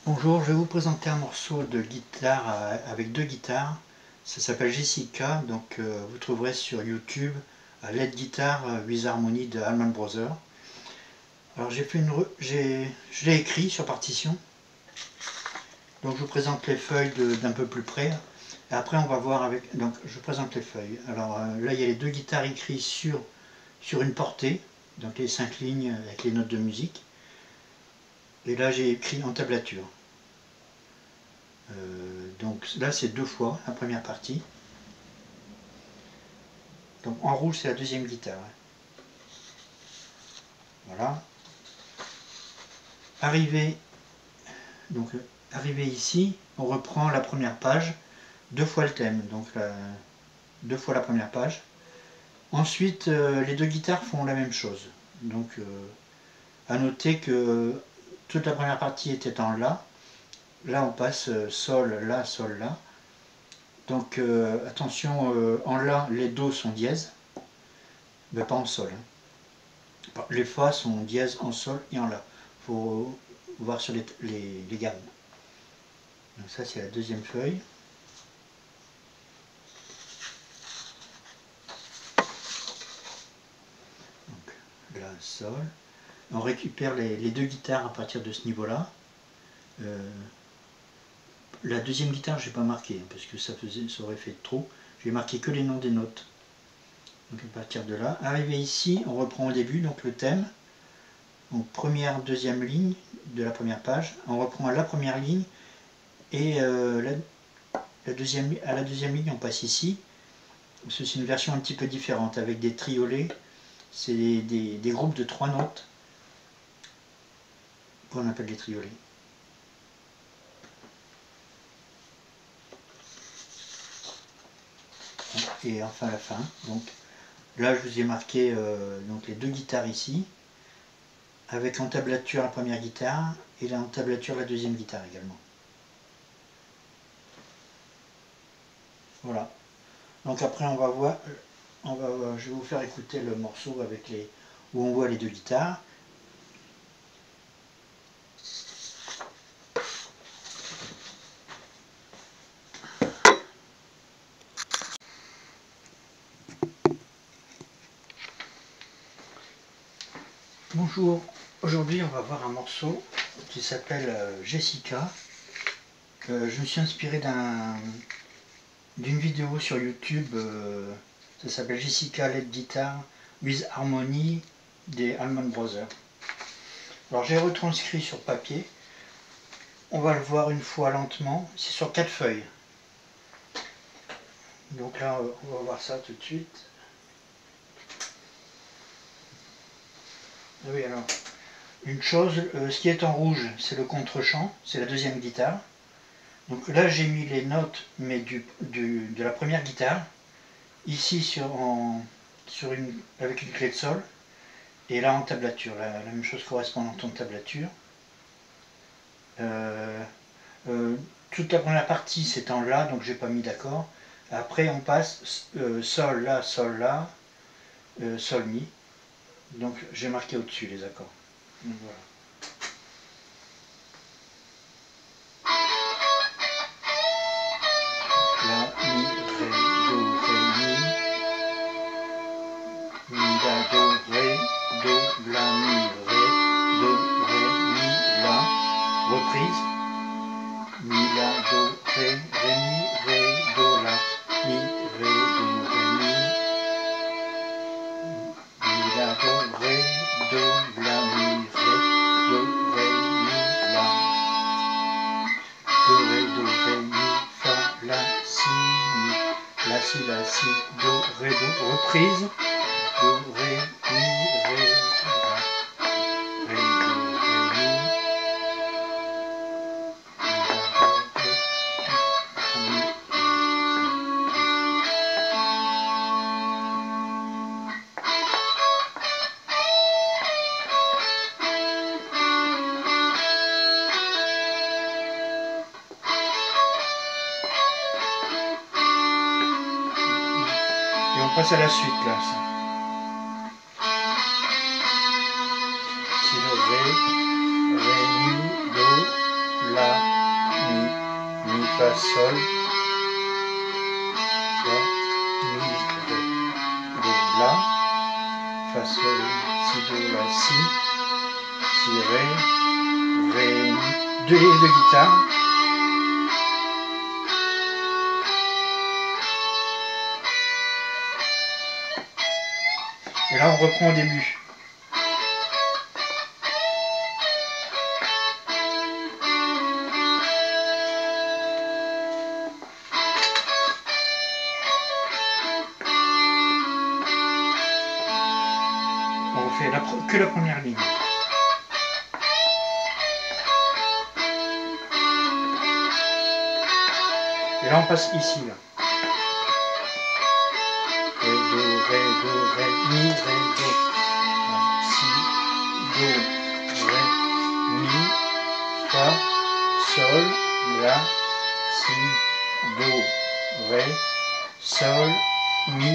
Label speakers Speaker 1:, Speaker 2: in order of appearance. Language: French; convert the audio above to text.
Speaker 1: Bonjour, je vais vous présenter un morceau de guitare avec deux guitares. Ça s'appelle Jessica, donc vous trouverez sur YouTube Lead Guitar with Harmony de Allman Brothers. Alors je l'ai écrit sur partition, donc je vous présente les feuilles d'un peu plus près. Et après on va voir avec, donc je présente les feuilles. Alors là il y a les deux guitares écrites sur une portée, donc les 5 lignes avec les notes de musique. Et là j'ai écrit en tablature. Donc là c'est deux fois la première partie. Donc en rouge c'est la deuxième guitare. Voilà. Arrivé ici, on reprend la première page, deux fois le thème, donc deux fois la première page. Ensuite les deux guitares font la même chose. Donc à noter que toute la première partie était en La. Là on passe Sol, La, Sol, La. Donc attention, en La les Do sont dièses, mais pas en Sol. Les Fa sont dièses en Sol et en La. Il faut voir sur les gammes. Donc ça c'est la deuxième feuille. Donc là, Sol. On récupère les deux guitares à partir de ce niveau-là. La deuxième guitare, je n'ai pas marqué, parce que ça aurait fait trop. J'ai marqué que les noms des notes. Donc à partir de là, arrivé ici, on reprend au début, donc le thème. Donc première, deuxième ligne de la première page. On reprend la première ligne et à la deuxième ligne, on passe ici. C'est une version un petit peu différente avec des triolets. C'est des groupes de 3 notes qu'on appelle des triolets. Et enfin la fin. Donc là je vous ai marqué donc les deux guitares ici, avec en tablature la première guitare et là en tablature la deuxième guitare également. Voilà. Donc après on va voir, je vais vous faire écouter le morceau avec où on voit les deux guitares. Bonjour, aujourd'hui on va voir un morceau qui s'appelle Jessica. Je me suis inspiré d'une vidéo sur YouTube, ça s'appelle Jessica Lead Guitar with Harmony des Allman Brothers. Alors j'ai retranscrit sur papier, on va le voir une fois lentement, c'est sur 4 feuilles. Donc là on va voir ça tout de suite. Oui, alors, une chose, ce qui est en rouge, c'est le contre-champ, c'est la deuxième guitare. Donc là, j'ai mis les notes, mais de la première guitare, ici avec une clé de sol, et là en tablature, la même chose correspondante en tablature. Toute la première partie, c'est en La, donc j'ai pas mis d'accord. Après, on passe Sol, La, Sol, Mi. Donc j'ai marqué au-dessus les accords. Donc, voilà. La, Mi, Ré, Do, Ré, Mi. Mi, La, Do, Ré, Do, La, Mi, Ré, Do, Ré, Mi, La. Reprise. Mi, La, Do, Ré, Ré, Mi, Ré, Do, La. Mi, Ré, Do, Ré, Mi. Mi, La, Do, Ré, Do, La, Mi, Ré, Do, Ré, Mi, La. Do, Ré, Do, Ré, Mi, Fa, La, Si, Mi. La, Si, Do, Ré, Do. Reprise. Do, Ré, Mi, Ré, La. Ré, Do, Ré, Mi. Et on passe à la suite là. C'est le Ré, Ré, Mi, Do, la, mi, fa, sol, fa, mi, ré, do, la, fa, sol, si, do, la, si, ré, mi, deux lignes de guitare. Et là on reprend au début. On refait que la première ligne. Et là on passe ici là. Ré, do, ré, mi, ré, do. Si, do, ré, mi, fa, sol, la, si, do, ré, sol, mi,